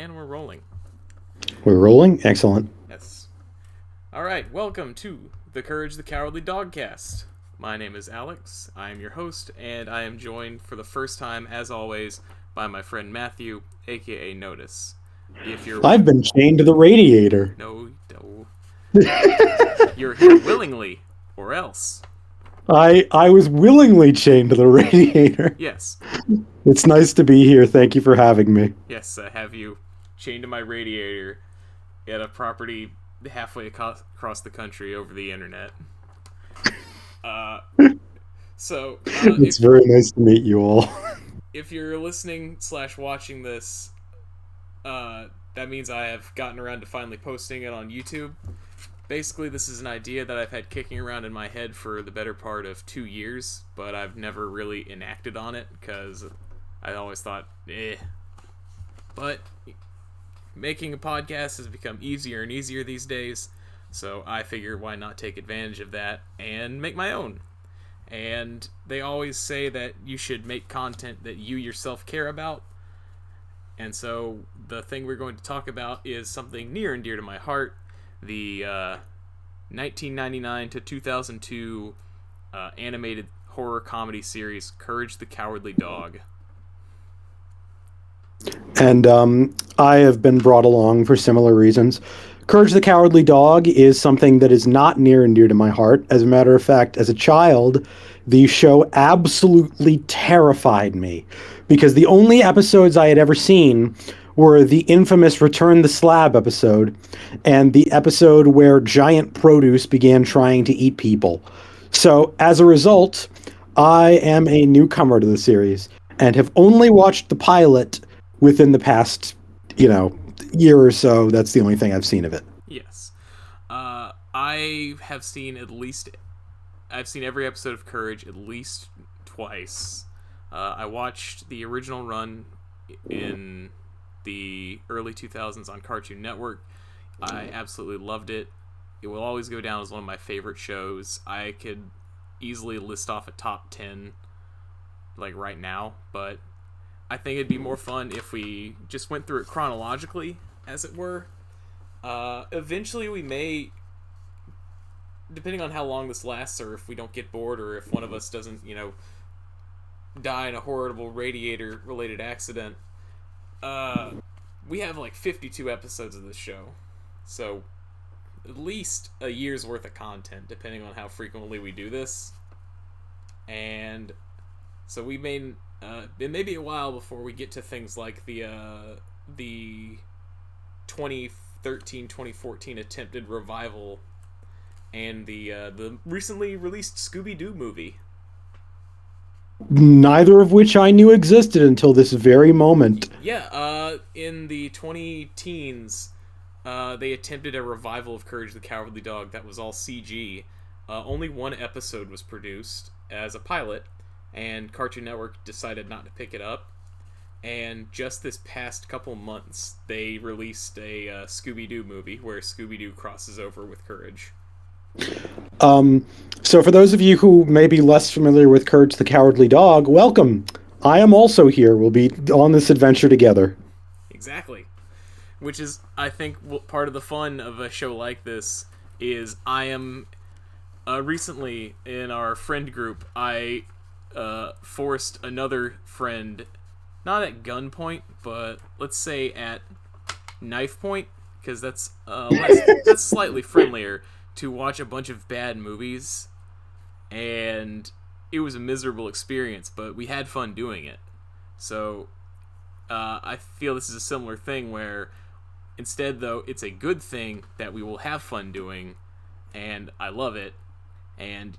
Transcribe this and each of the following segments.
And we're rolling. We're rolling? Excellent. Yes. Alright, welcome to the Courage the Cowardly Dogcast. My name is Alex, I am your host, and I am joined for the first time, as always, by my friend Matthew, aka Notice. If you're... I've been chained to the radiator. No. You're here willingly, or else. I was willingly chained to the radiator. Yes. It's nice to be here. Thank you for having me. Yes, I have you chained to my radiator at a property halfway across the country over the internet. It's very nice to meet you all. If you're listening/watching this, that means I have gotten around to finally posting it on YouTube. Basically, this is an idea that I've had kicking around in my head for the better part of 2 years, but I've never really enacted on it because I always thought, eh. But making a podcast has become easier and easier these days, so I figure why not take advantage of that and make my own. And they always say that you should make content that you yourself care about. And so the thing we're going to talk about is something near and dear to my heart, the 1999 to 2002 animated horror comedy series Courage the Cowardly Dog. And I have been brought along for similar reasons. Courage the Cowardly Dog is something that is not near and dear to my heart. As a matter of fact, as a child, the show absolutely terrified me because the only episodes I had ever seen were the infamous Return the Slab episode and the episode where giant produce began trying to eat people. So as a result, I am a newcomer to the series and have only watched the pilot within the past, year or so. That's the only thing I've seen of it. Yes. I have seen I've seen every episode of Courage at least twice. I watched the original run in the early 2000s on Cartoon Network. I absolutely loved it. It will always go down as one of my favorite shows. I could easily list off a top 10 right now, but I think it'd be more fun if we just went through it chronologically, as it were. Eventually we may, depending on how long this lasts, or if we don't get bored, or if one of us doesn't, die in a horrible radiator-related accident, we have 52 episodes of this show. So, at least a year's worth of content, depending on how frequently we do this. And so we may... it may be a while before we get to things like the 2013-2014 attempted revival and the recently released Scooby-Doo movie. Neither of which I knew existed until this very moment. Yeah, in the 2010s, they attempted a revival of Courage the Cowardly Dog that was all CG. Only one episode was produced as a pilot, and Cartoon Network decided not to pick it up. And just this past couple months, they released a Scooby-Doo movie where Scooby-Doo crosses over with Courage. So for those of you who may be less familiar with Courage the Cowardly Dog, welcome. I am also here. We'll be on this adventure together. Exactly. Which is, I think, part of the fun of a show like this is I am... recently, in our friend group, I forced another friend, not at gunpoint, but let's say at knife point, because that's slightly friendlier, to watch a bunch of bad movies, and it was a miserable experience, but we had fun doing it. So I feel this is a similar thing where instead, though, it's a good thing that we will have fun doing, and I love it. And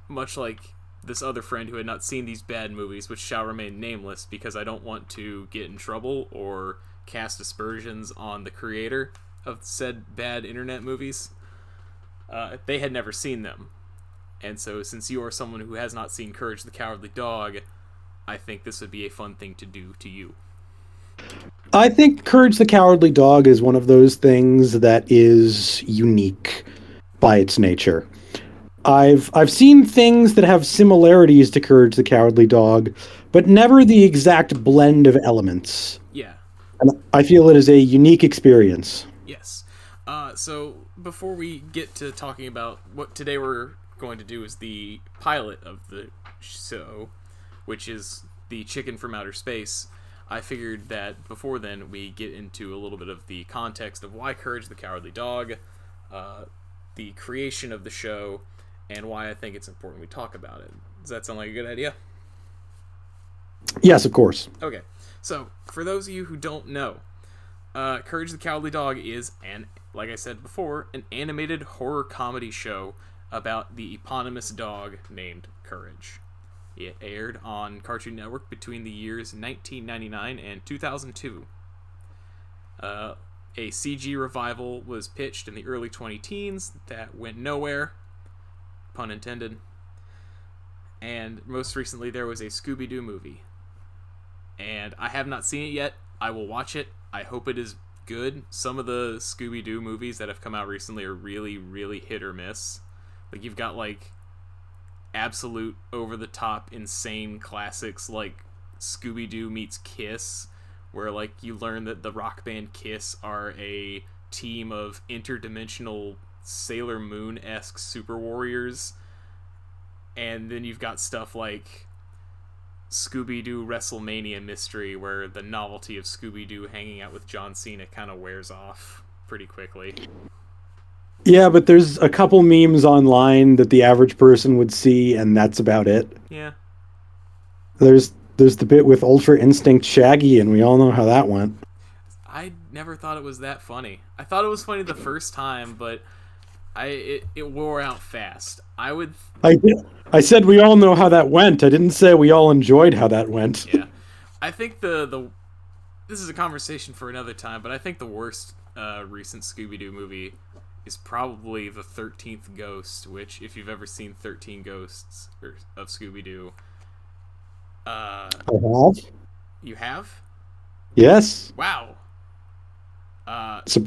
much like this other friend who had not seen these bad movies, which shall remain nameless because I don't want to get in trouble or cast aspersions on the creator of said bad internet movies, they had never seen them. And so since you are someone who has not seen Courage the Cowardly Dog, I think this would be a fun thing to do to you. I think Courage the Cowardly Dog is one of those things that is unique by its nature. I've seen things that have similarities to Courage the Cowardly Dog, but never the exact blend of elements. Yeah. And I feel it is a unique experience. Yes. So before we get to talking about what today we're going to do is the pilot of the show, which is the Chicken from Outer Space. I figured that before then we get into a little bit of the context of why Courage the Cowardly Dog, uh, the creation of the show, and why I think it's important we talk about it. Does that sound like a good idea? Yes, of course. Okay. So for those of you who don't know, Courage the Cowardly Dog is like I said before, an animated horror comedy show about the eponymous dog named Courage. It aired on Cartoon Network between the years 1999 and 2002. A CG revival was pitched in the early 20 teens that went nowhere, pun intended. And most recently, there was a Scooby Doo movie. And I have not seen it yet. I will watch it. I hope it is good. Some of the Scooby Doo movies that have come out recently are really, really hit or miss. Like, you've got, like, absolute over the top insane classics like Scooby Doo meets Kiss, where like you learn that the rock band Kiss are a team of interdimensional Sailor Moon esque super warriors, and then you've got stuff like Scooby Doo WrestleMania Mystery, where the novelty of Scooby Doo hanging out with John Cena kind of wears off pretty quickly. Yeah, but there's a couple memes online that the average person would see, and that's about it. Yeah, There's the bit with Ultra Instinct Shaggy, and we all know how that went. I never thought it was that funny. I thought it was funny the first time, but it wore out fast. I would I I said we all know how that went. I didn't say we all enjoyed how that went. Yeah, I think the this is a conversation for another time, but I think the worst recent Scooby Doo movie is probably the 13th Ghost. Which, if you've ever seen 13 Ghosts of Scooby Doo, I have. you have. Yes. Wow. Uh, Sur-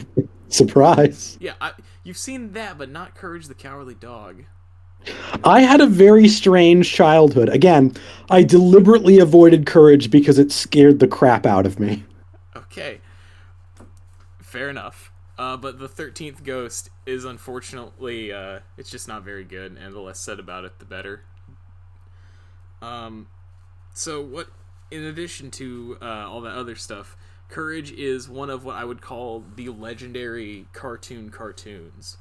Surprise. yeah, you've seen that, but not Courage the Cowardly Dog. I had a very strange childhood. Again, I deliberately avoided Courage because it scared the crap out of me. Okay, fair enough. But the 13th Ghost is unfortunately, it's just not very good, and the less said about it, the better. Um, so what? In addition to all that other stuff, Courage is one of what I would call the legendary cartoons,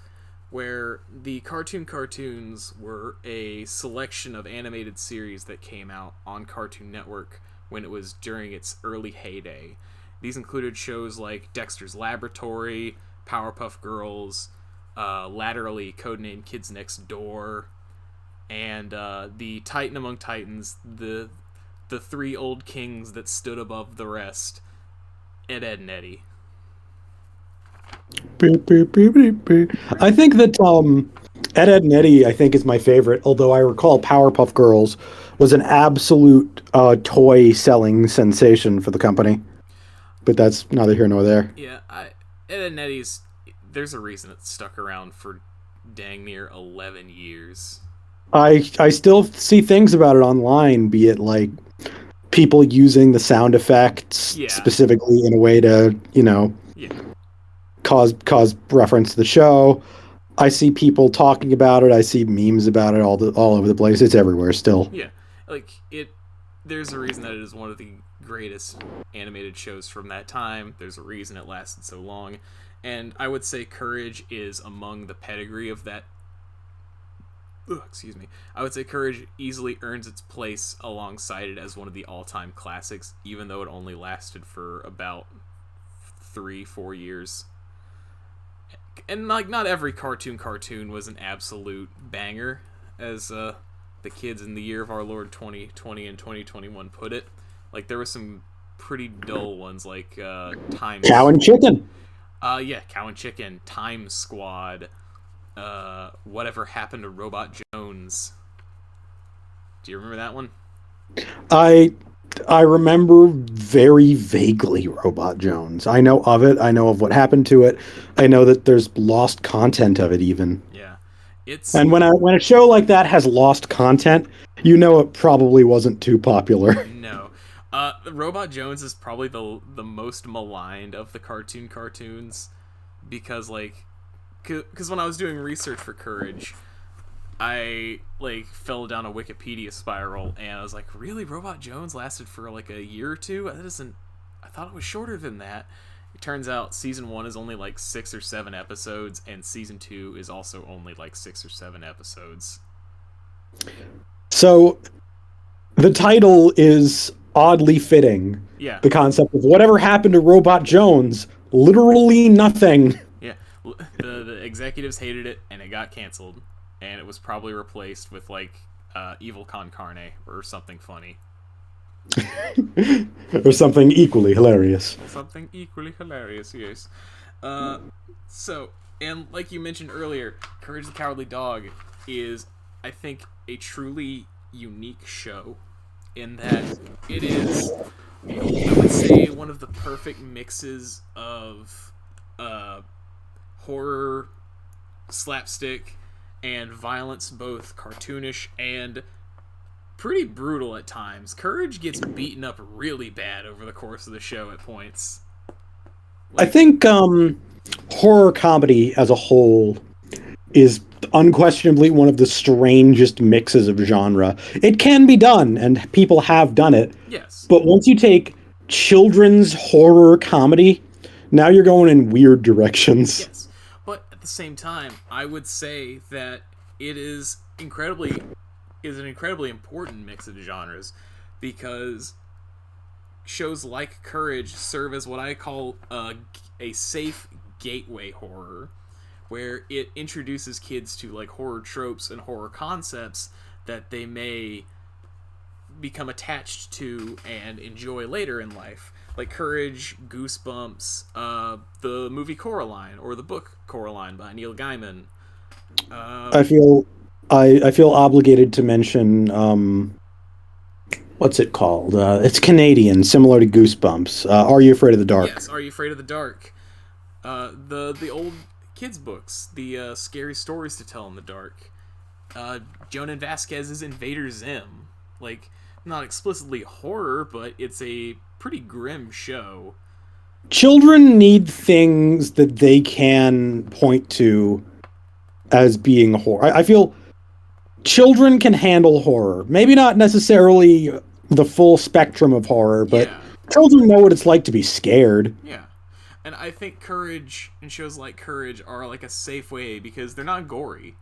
where the cartoons were a selection of animated series that came out on Cartoon Network when it was during its early heyday. These included shows like Dexter's Laboratory, Powerpuff Girls, laterally codenamed Kids Next Door, and the Titan Among Titans, the three old kings that stood above the rest, Ed and Eddie. Beep, beep, beep, beep, beep. I think that Ed and Eddie, I think, is my favorite. Although I recall Powerpuff Girls was an absolute toy selling sensation for the company. But that's neither here nor there. Yeah, Ed and Eddie's. There's a reason it stuck around for dang near 11 years. I still see things about it online, be it like people using the sound effects Yeah. specifically in a way to, Yeah. cause reference to the show. I see people talking about it. I see memes about it all over the place. It's everywhere still. Yeah. Like, there's a reason that it is one of the greatest animated shows from that time. There's a reason it lasted so long. And I would say Courage is among the pedigree of that. Excuse me. I would say Courage easily earns its place alongside it as one of the all-time classics, even though it only lasted for about 3-4 years. And like, not every cartoon was an absolute banger, as the kids in the year of our Lord 2020 and 2021 put it. Like, there were some pretty dull ones, like Time Cow and Chicken. Yeah, Cow and Chicken, Time Squad, Whatever Happened to Robot Jones. Do you remember that one? I remember very vaguely Robot Jones. I know of it. I know of what happened to it. I know that there's lost content of it even. Yeah, it's And when a show like that has lost content, you know it probably wasn't too popular. no. Robot Jones is probably the most maligned of the cartoons because like, because when I was doing research for Courage, I like fell down a Wikipedia spiral and I was like, really, Robot Jones lasted for like a year or two? That isn't. I thought it was shorter than that. It turns out season 1 is only like 6 or 7 episodes, and season 2 is also only like 6 or 7 episodes. So the title is oddly fitting. Yeah. The concept of whatever happened to Robot Jones, literally nothing. Yeah. The executives hated it, and it got canceled, and it was probably replaced with like Evil Con Carne or something funny. Or something equally hilarious. Something equally hilarious, yes. So, and like you mentioned earlier, Courage the Cowardly Dog is, I think, a truly unique show in that it is, I would say, one of the perfect mixes of horror, slapstick, and violence, both cartoonish and pretty brutal at times. Courage gets beaten up really bad over the course of the show at points. I think horror comedy as a whole is unquestionably one of the strangest mixes of genre. It can be done, and people have done it. Yes. But once you take children's horror comedy, now you're going in weird directions. Yes. But at the same time, I would say that it is an incredibly important mix of genres, because shows like Courage serve as what I call a safe gateway horror, where it introduces kids to like horror tropes and horror concepts that they may become attached to and enjoy later in life. Like Courage, Goosebumps, the movie Coraline, or the book Coraline by Neil Gaiman. I feel obligated to mention what's it called? It's Canadian, similar to Goosebumps. Are You Afraid of the Dark? Yes, Are You Afraid of the Dark? The old kids books, the scary stories to tell in the dark. Jonan Vasquez's Invader Zim, like, not explicitly horror, but it's a pretty grim show. Children need things that they can point to as being horror. I feel children can handle horror. Maybe not necessarily the full spectrum of horror, but Yeah. children know what it's like to be scared. Yeah. And I think Courage and shows like Courage are like a safe way because they're not gory.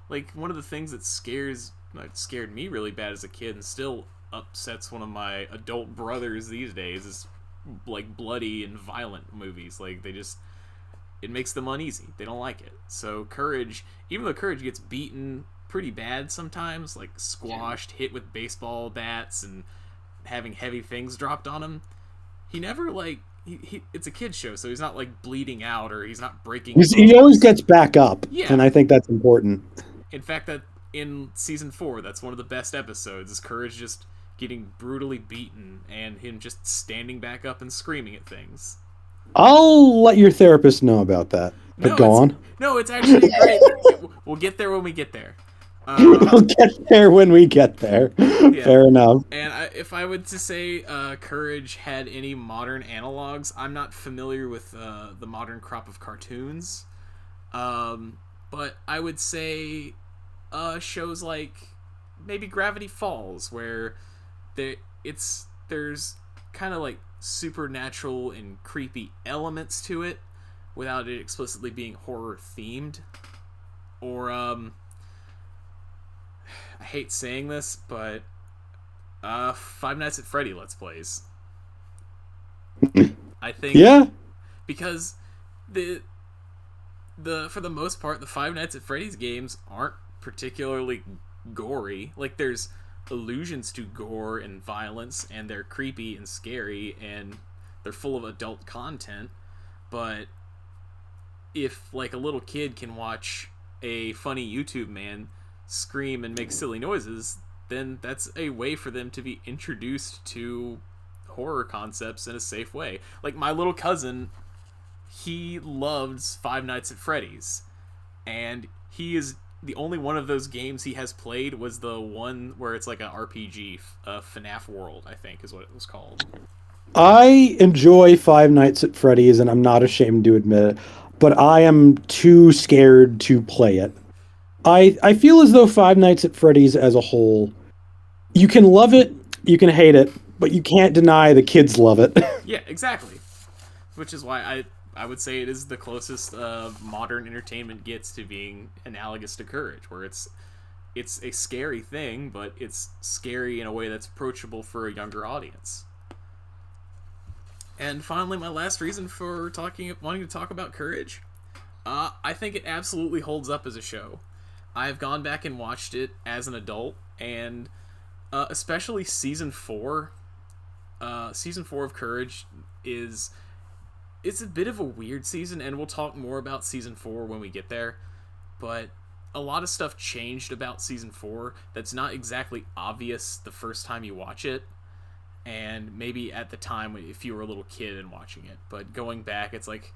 Like, one of the things that scared me really bad as a kid and still upsets one of my adult brothers these days is like bloody and violent movies. Like, it makes them uneasy. They don't like it. So Courage, even though Courage gets beaten pretty bad sometimes, like squashed, hit with baseball bats, and having heavy things dropped on him, he never like it's a kid's show, so he's not like bleeding out or he's not breaking bones. He always gets back up, Yeah. and I think that's important. In fact, that in season 4, that's one of the best episodes, is Courage just getting brutally beaten and him just standing back up and screaming at things. I'll let your therapist know about that. But go on. No, it's actually great. We'll get there when we get there. We'll get there when we get there. Yeah. Fair enough. And if I would to say Courage had any modern analogs, I'm not familiar with the modern crop of cartoons. But I would say shows like maybe Gravity Falls, where there's kind of like supernatural and creepy elements to it without it explicitly being horror themed. Or I hate saying this, but Five Nights at Freddy Let's Plays. I think, yeah, because the for the most part, the Five Nights at Freddy's games aren't particularly gory. Like, there's allusions to gore and violence, and they're creepy and scary, and they're full of adult content. But if like a little kid can watch a funny YouTube man scream and make silly noises, then that's a way for them to be introduced to horror concepts in a safe way. Like, my little cousin, he loves Five Nights at Freddy's, and he is the only one of those games he has played was the one where it's like an RPG, FNAF World, I think is what it was called. I enjoy Five Nights at Freddy's, and I'm not ashamed to admit it, but I am too scared to play it. I feel as though Five Nights at Freddy's as a whole, you can love it, you can hate it, but you can't deny the kids love it. Yeah, exactly. Which is why I would say it is the closest modern entertainment gets to being analogous to Courage, where it's a scary thing, but it's scary in a way that's approachable for a younger audience. And finally, my last reason for wanting to talk about Courage, I think it absolutely holds up as a show. I've gone back and watched it as an adult, and especially season 4. Season 4 of Courage it's a bit of a weird season, and we'll talk more about season 4 when we get there. But a lot of stuff changed about season 4 that's not exactly obvious the first time you watch it, and maybe at the time if you were a little kid and watching it. But going back, it's like,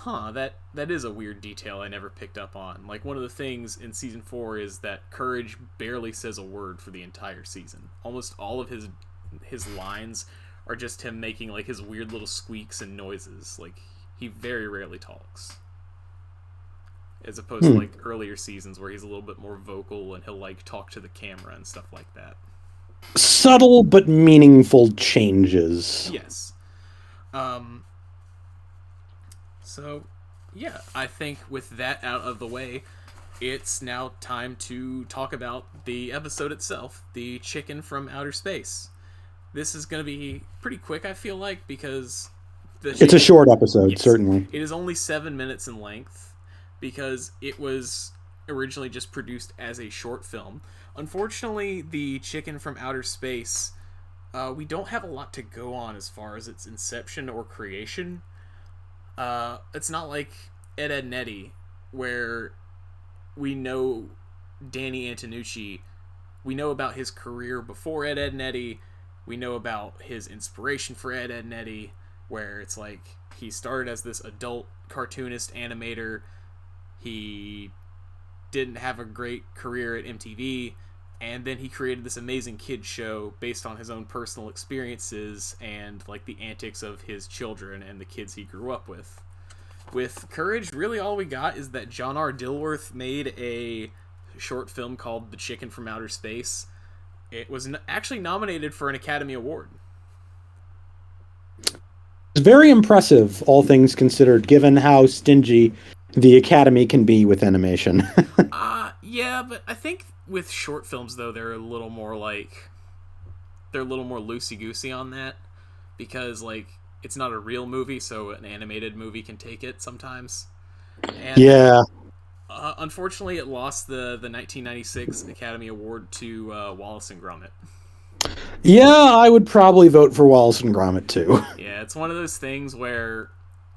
that is a weird detail I never picked up on. Like, one of the things in season 4 is that Courage barely says a word for the entire season. Almost all of his lines are just him making like his weird little squeaks and noises. Like, he very rarely talks, as opposed to like earlier seasons where he's a little bit more vocal and he'll like talk to the camera and stuff like that. Subtle but meaningful changes. Yes. So yeah, I think with that out of the way, it's now time to talk about the episode itself, The Chicken from Outer Space. This is going to be pretty quick, I feel like, because it's a short episode, yes, certainly. It is only 7 minutes in length, because it was originally just produced as a short film. Unfortunately, The Chicken from Outer Space, we don't have a lot to go on as far as its inception or creation. It's not like Ed, Edd n Eddy, where we know Danny Antonucci, we know about his career before Ed, Edd n Eddy, we know about his inspiration for Ed, Edd n Eddy, where it's like he started as this adult cartoonist animator. He didn't have a great career at MTV, and then he created this amazing kids show based on his own personal experiences and like the antics of his children and the kids he grew up with. With Courage, really all we got is that John R. Dilworth made a short film called The Chicken from Outer Space. It was actually nominated for an Academy Award. It's very impressive, all things considered, given how stingy the Academy can be with animation. Yeah, but I think with short films, though, they're a little more loosey-goosey on that, because, like, it's not a real movie, so an animated movie can take it sometimes. And yeah. Unfortunately, it lost the 1996 Academy Award to Wallace and Gromit. Yeah, I would probably vote for Wallace and Gromit, too. Yeah, it's one of those things where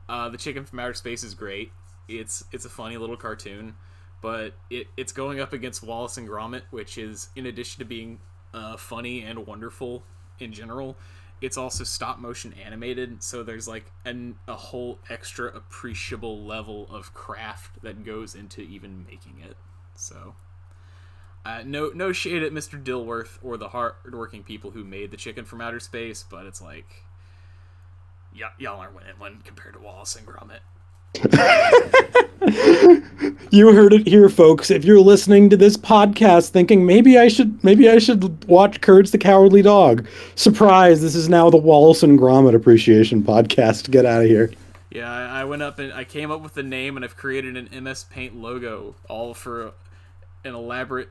The Chicken from Outer Space is great. It's a funny little cartoon, but it's going up against Wallace and Gromit, which is, in addition to being funny and wonderful in general, it's also stop-motion animated, so there's like a whole extra appreciable level of craft that goes into even making it. So, no shade at Mr. Dilworth or the hard-working people who made The Chicken from Outer Space, but it's like, y'all aren't winning one compared to Wallace and Gromit. You heard it here, folks. If you're listening to this podcast thinking maybe I should watch Courage the Cowardly Dog, surprise, this is now the Wallace and Gromit Appreciation Podcast. Get out of here. Yeah, I went up and I came up with the name, and I've created an MS Paint logo, all for an elaborate,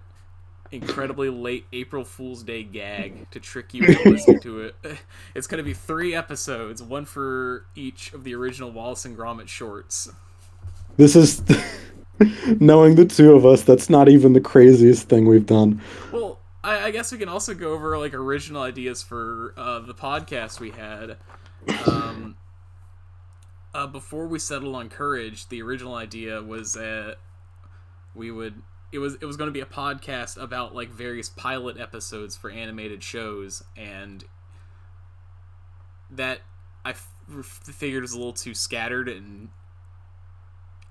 incredibly late April Fool's Day gag to trick you into listening to it. It's going to be 3 episodes, one for each of the original Wallace and Gromit shorts. This is, knowing the two of us, that's not even the craziest thing we've done. Well, I guess we can also go over like original ideas for the podcast we had. Before we settled on Courage, the original idea was that it was going to be a podcast about like various pilot episodes for animated shows, and that figured was a little too scattered and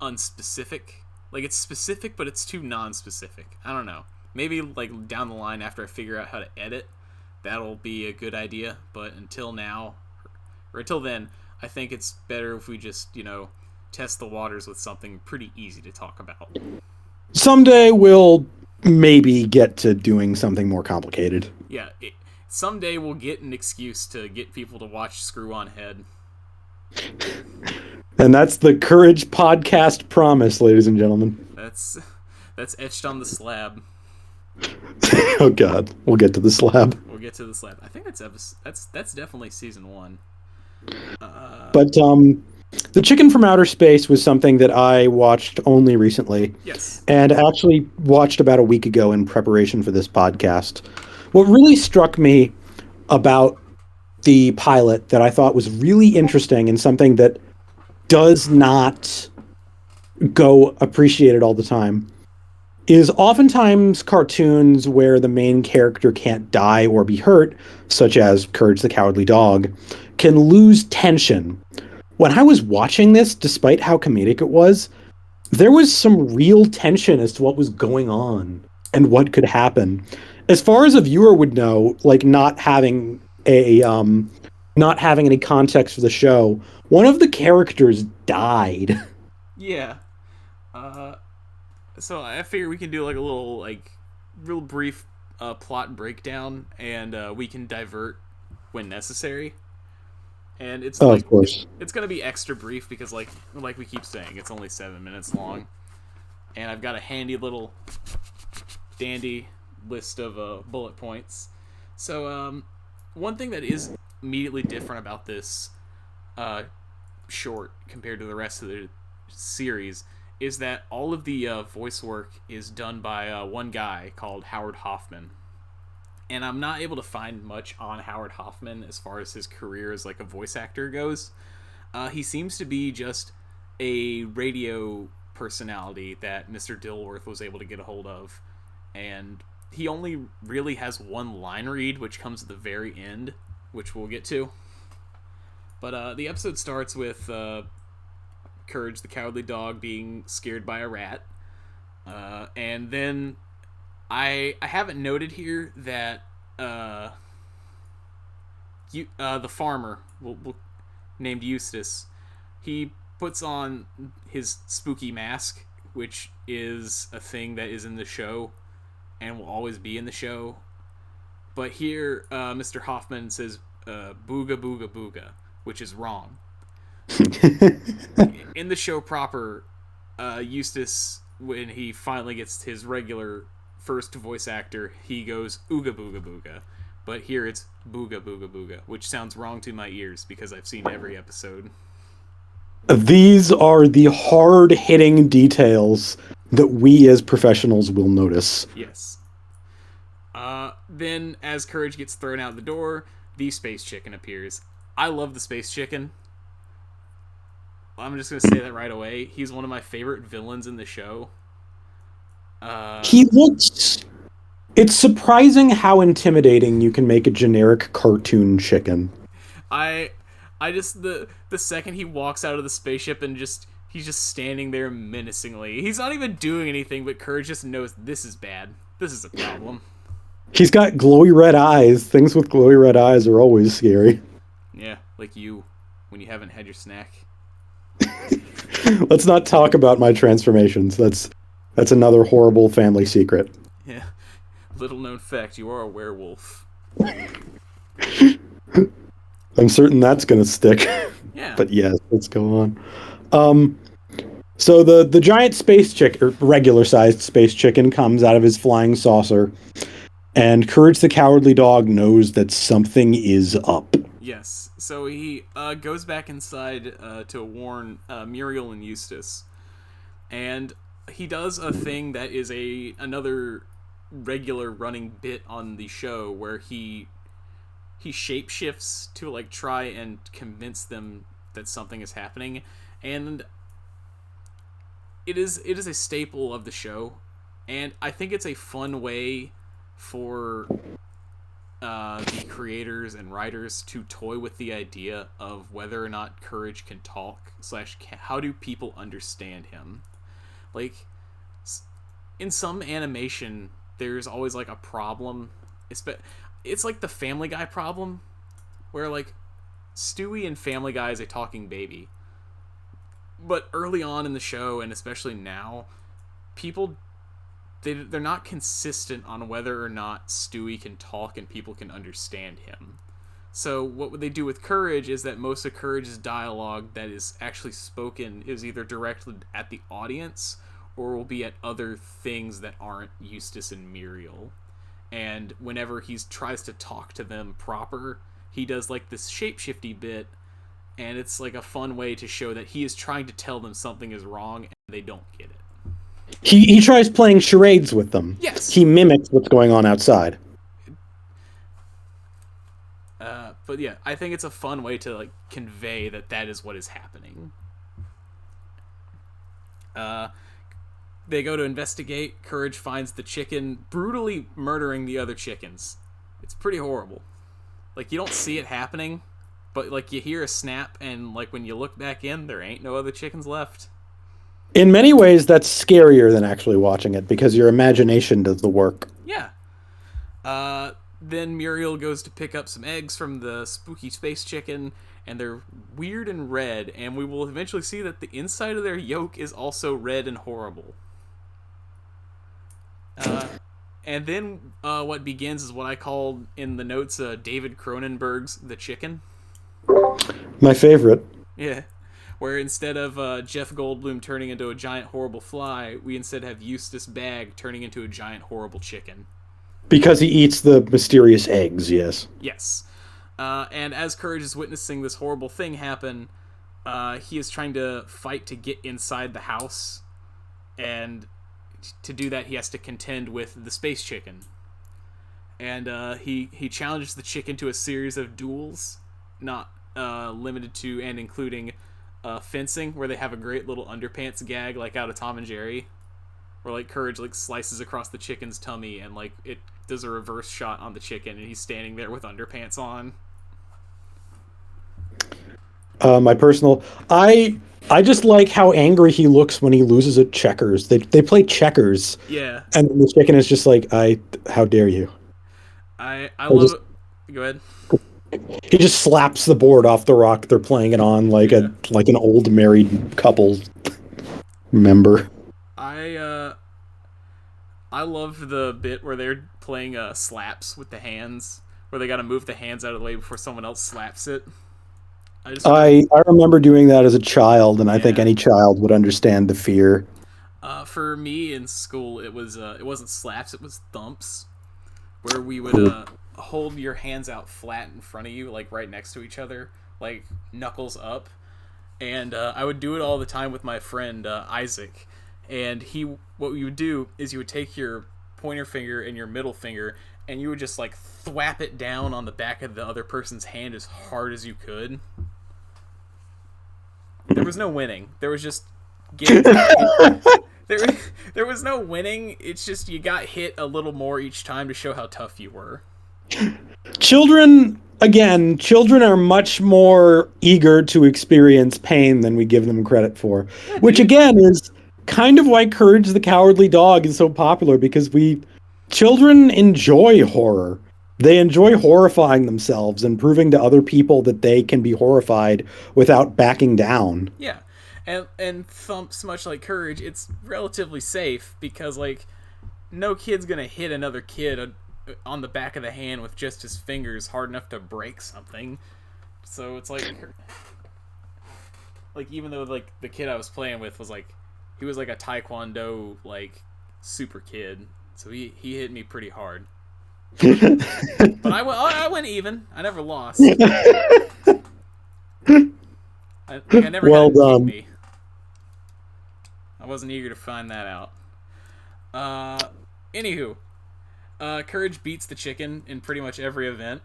unspecific like it's specific, but it's too non-specific. I don't know. Maybe like down the line after I figure out how to edit, that'll be a good idea. But until now, or until then, I think it's better if we just test the waters with something pretty easy to talk about. Someday we'll maybe get to doing something more complicated. Yeah, someday we'll get an excuse to get people to watch Screw On Head. And that's the Courage Podcast promise, ladies and gentlemen. That's etched on the slab. Oh God, we'll get to the slab. We'll get to the slab. I think that's definitely season 1. But the Chicken from Outer Space was something that I watched only recently. Yes. And actually watched about a week ago in preparation for this podcast. What really struck me about the pilot that I thought was really interesting and something that does not go appreciated all the time is oftentimes cartoons where the main character can't die or be hurt, such as Courage the Cowardly Dog, can lose tension. When I was watching this, despite how comedic it was, there was some real tension as to what was going on and what could happen. As far as a viewer would know, like not having any context for the show, one of the characters died. Yeah. So I figure we can do like a little real brief plot breakdown, and we can divert when necessary. And it's of course. It's gonna be extra brief because like we keep saying, it's only 7 minutes long, and I've got a handy little dandy list of bullet points. So one thing that is immediately different about this short compared to the rest of the series is that all of the voice work is done by one guy called Howard Hoffman. And I'm not able to find much on Howard Hoffman as far as his career as like a voice actor goes. He seems to be just a radio personality that Mr. Dilworth was able to get a hold of. And he only really has one line read, which comes at the very end, which we'll get to. But the episode starts with Courage the Cowardly Dog being scared by a rat. And then I haven't noted here that the farmer, named Eustace, he puts on his spooky mask, which is a thing that is in the show and will always be in the show. But here, Mr. Hoffman says booga booga booga, which is wrong. In the show proper, Eustace, when he finally gets his regular first voice actor, he goes ooga booga booga. But here it's booga booga booga, which sounds wrong to my ears because I've seen every episode. These are the hard-hitting details that we as professionals will notice. Yes. Then, as Courage gets thrown out the door, the Space Chicken appears. I love the Space Chicken. I'm just going to say that right away. He's one of my favorite villains in the show. He looks... It's surprising how intimidating you can make a generic cartoon chicken. I just... The second he walks out of the spaceship and he's just standing there menacingly. He's not even doing anything, but Courage just knows this is bad. This is a problem. He's got glowy red eyes. Things with glowy red eyes are always scary. Yeah, like you, when you haven't had your snack. Let's not talk about my transformations. That's another horrible family secret. Yeah. Little known fact, you are a werewolf. I'm certain that's going to stick. Yeah. But yes, let's go on. So the giant space chicken, or regular-sized space chicken, comes out of his flying saucer, and Courage the Cowardly Dog knows that something is up. Yes. So he goes back inside to warn Muriel and Eustace, and he does a thing that is another regular running bit on the show where he shapeshifts to like try and convince them that something is happening, and it is a staple of the show, and I think it's a fun way for the creators and writers to toy with the idea of whether or not Courage can talk / how do people understand him. Like, in some animation, there's always like a problem. It's like the Family Guy problem, where like Stewie and Family Guy is a talking baby. But early on in the show, and especially now, people they're not consistent on whether or not Stewie can talk and people can understand him. So what they do with Courage is that most of Courage's dialogue that is actually spoken is either directed at the audience or will be at other things that aren't Eustace and Muriel. And whenever he tries to talk to them proper, he does like this shapeshifty bit, and it's like a fun way to show that he is trying to tell them something is wrong and they don't get it. He tries playing charades with them. Yes. He mimics what's going on outside. But yeah, I think it's a fun way to like convey that is what is happening. They go to investigate. Courage finds the chicken brutally murdering the other chickens. It's pretty horrible. Like, you don't see it happening, but like you hear a snap, and like when you look back in, there ain't no other chickens left. In many ways, that's scarier than actually watching it because your imagination does the work. Yeah. Then Muriel goes to pick up some eggs from the spooky space chicken, and they're weird and red, and we will eventually see that the inside of their yolk is also red and horrible. And then what begins is what I called in the notes David Cronenberg's The Chicken. My favorite. Yeah. Where instead of Jeff Goldblum turning into a giant horrible fly, we instead have Eustace Bagg turning into a giant horrible chicken. Because he eats the mysterious eggs, yes. Yes. And as Courage is witnessing this horrible thing happen, he is trying to fight to get inside the house. And to do that, he has to contend with the space chicken. And he challenges the chicken to a series of duels, not limited to and including fencing, where they have a great little underpants gag like out of Tom and Jerry, where like Courage like slices across the chicken's tummy and like it does a reverse shot on the chicken and he's standing there with underpants on. My personal, I just like how angry he looks when he loses at checkers. They play checkers. Yeah. And the chicken is just like, how dare you? I love it. Go ahead. He just slaps the board off the rock they're playing it on like an old married couple member. I love the bit where they're playing slaps with the hands, where they got to move the hands out of the way before someone else slaps it. I remember doing that as a child, and I think any child would understand the fear. For me in school, it wasn't slaps, it was thumps, where we would hold your hands out flat in front of you, like right next to each other, like knuckles up, and I would do it all the time with my friend Isaac. And what you would do is you would take your pointer finger and your middle finger, and you would just like thwap it down on the back of the other person's hand as hard as you could. There was no winning. There was just getting. There was no winning. It's just you got hit a little more each time to show how tough you were. Children are much more eager to experience pain than we give them credit for, which again is kind of why Courage the Cowardly Dog is so popular, because children enjoy horror. They enjoy horrifying themselves and proving to other people that they can be horrified without backing down. Yeah. And Thumps, much like Courage, it's relatively safe because like no kid's going to hit another kid on the back of the hand with just his fingers hard enough to break something. So it's like even though like the kid I was playing with was like he was like a taekwondo like super kid, so he hit me pretty hard. But I went even. I never lost. I never well had him done. kick me. I wasn't eager to find that out. Anywho, Courage beats the chicken in pretty much every event,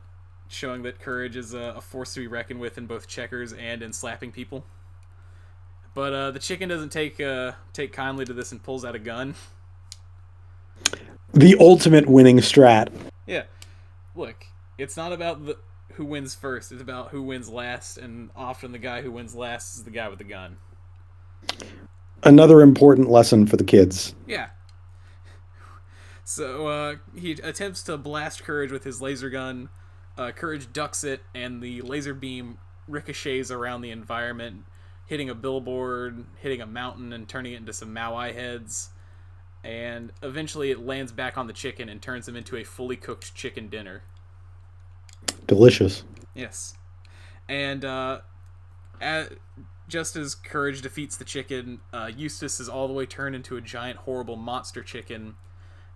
showing that Courage is a force to be reckoned with in both checkers and in slapping people. But the chicken doesn't take kindly to this and pulls out a gun. The ultimate winning strat. Yeah. Look, it's not about who wins first. It's about who wins last, and often the guy who wins last is the guy with the gun. Another important lesson for the kids. Yeah. So he attempts to blast Courage with his laser gun. Courage ducks it, and the laser beam ricochets around the environment, hitting a billboard, hitting a mountain, and turning it into some Maui heads. And eventually it lands back on the chicken and turns him into a fully cooked chicken dinner. Delicious. Yes. And just as Courage defeats the chicken, Eustace is all the way turned into a giant, horrible monster chicken.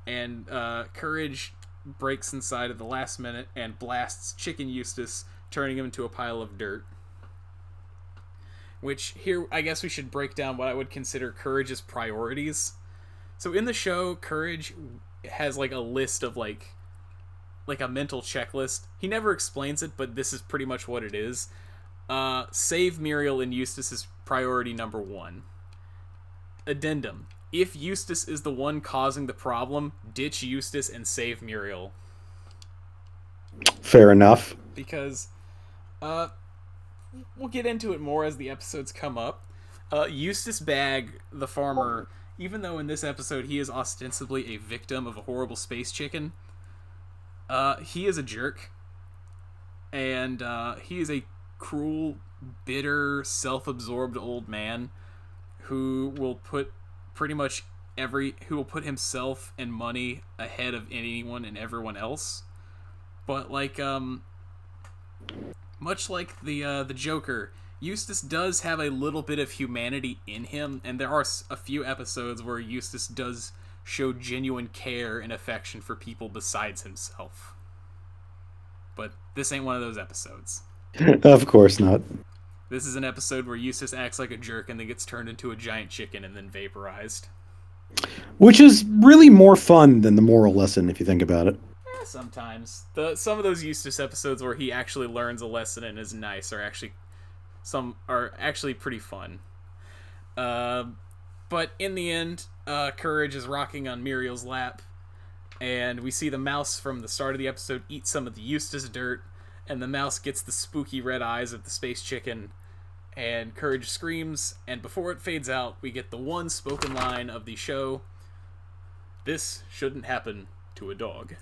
And Courage breaks inside at the last minute and blasts Chicken Eustace, turning him into a pile of dirt. Which, here, I guess we should break down what I would consider Courage's priorities. So in the show, Courage has, like, a list of, like a mental checklist. He never explains it, but this is pretty much what it is. Save Muriel and Eustace is priority number 1. Addendum. If Eustace is the one causing the problem, ditch Eustace and save Muriel. Fair enough. Because, we'll get into it more as the episodes come up. Eustace Bagg, the farmer, even though in this episode he is ostensibly a victim of a horrible space chicken, he is a jerk. And he is a cruel, bitter, self-absorbed old man who will put himself and money ahead of anyone and everyone else. But much like the Joker, Eustace does have a little bit of humanity in him, and there are a few episodes where Eustace does show genuine care and affection for people besides himself. But this ain't one of those episodes. Of course not. This is an episode where Eustace acts like a jerk and then gets turned into a giant chicken and then vaporized. Which is really more fun than the moral lesson, if you think about it. Sometimes. Some of those Eustace episodes where he actually learns a lesson and is nice are actually pretty fun. But in the end, Courage is rocking on Muriel's lap, and we see the mouse from the start of the episode eat some of the Eustace dirt, and the mouse gets the spooky red eyes of the space chicken, and Courage screams, and before it fades out, we get the one spoken line of the show: "This shouldn't happen to a dog."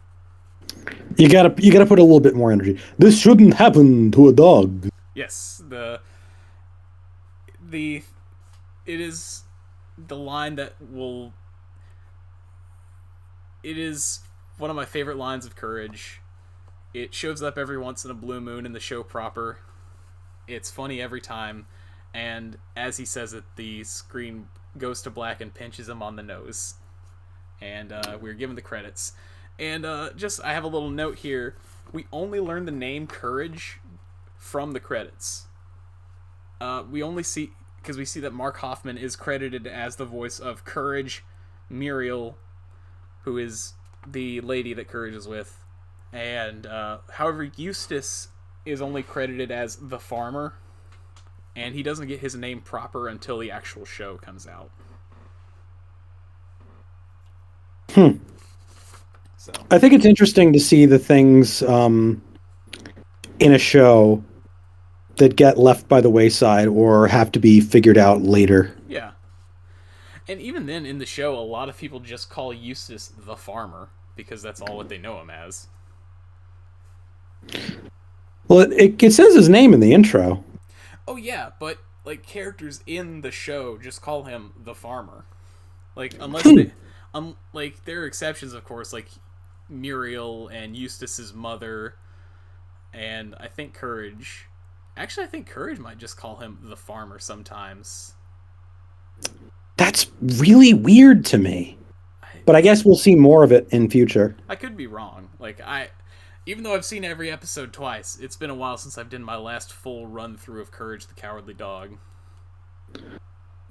You gotta put a little bit more energy. This shouldn't happen to a dog. Yes, it is the line that will. It is one of my favorite lines of Courage. It shows up every once in a blue moon in the show proper. It's funny every time, and as he says it, the screen goes to black and pinches him on the nose. And we're given the credits. And I have a little note here. We only learn the name Courage from the credits. We only see, because we see that Mark Hoffman is credited as the voice of Courage, Muriel, who is the lady that Courage is with. And however, Eustace is only credited as the farmer, and he doesn't get his name proper until the actual show comes out. So I think it's interesting to see the things in a show that get left by the wayside or have to be figured out later. Yeah. And even then, in the show, a lot of people just call Eustace the farmer, because that's all what they know him as. Well, it says his name in the intro. Oh yeah, but like characters in the show just call him the farmer. Like unless like there are exceptions, of course, like Muriel and Eustace's mother, and I think Courage. Actually, I think Courage might just call him the farmer sometimes. That's really weird to me. But I guess we'll see more of it in future. I could be wrong. Even though I've seen every episode twice, it's been a while since I've done my last full run through of Courage the Cowardly Dog.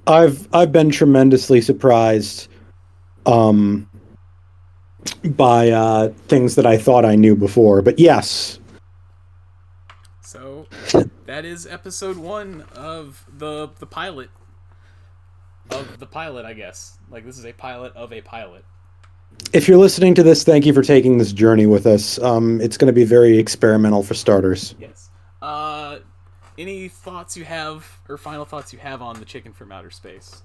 I've been tremendously surprised by things that I thought I knew before, but yes. So that is episode 1 of the pilot of the pilot, I guess. Like, this is a pilot of a pilot. If you're listening to this, thank you for taking this journey with us. It's going to be very experimental for starters. Yes. Any thoughts you have, or final thoughts you have on the Chicken from Outer Space?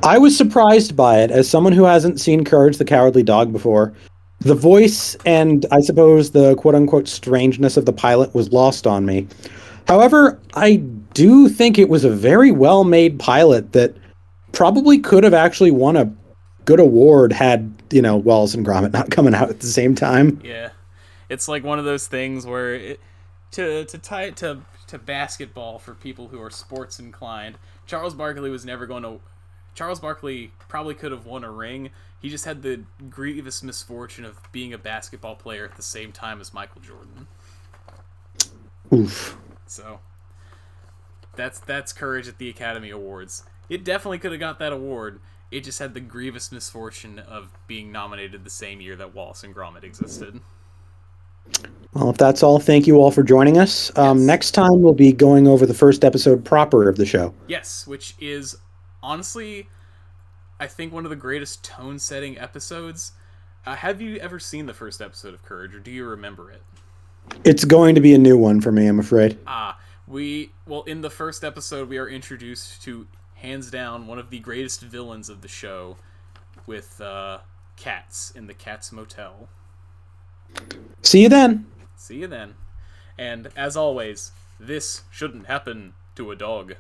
I was surprised by it as someone who hasn't seen Courage the Cowardly Dog before. The voice and I suppose the quote unquote strangeness of the pilot was lost on me. However, I do think it was a very well made pilot that probably could have actually won a good award had, Wallace and Gromit not coming out at the same time. Yeah, it's like one of those things where to tie it to basketball for people who are sports inclined. Charles Barkley probably could have won a ring. He just had the grievous misfortune of being a basketball player at the same time as Michael Jordan. Oof. So that's Courage at the Academy Awards. It definitely could have got that award. It just had the grievous misfortune of being nominated the same year that Wallace and Gromit existed. Well, if that's all, thank you all for joining us. Yes. Next time, we'll be going over the first episode proper of the show. Yes, which is honestly, I think, one of the greatest tone-setting episodes. Have you ever seen the first episode of Courage, or do you remember it? It's going to be a new one for me, I'm afraid. In the first episode, we are introduced to, hands down, one of the greatest villains of the show, with cats in the Cat's Motel. See you then. See you then. And as always, this shouldn't happen to a dog.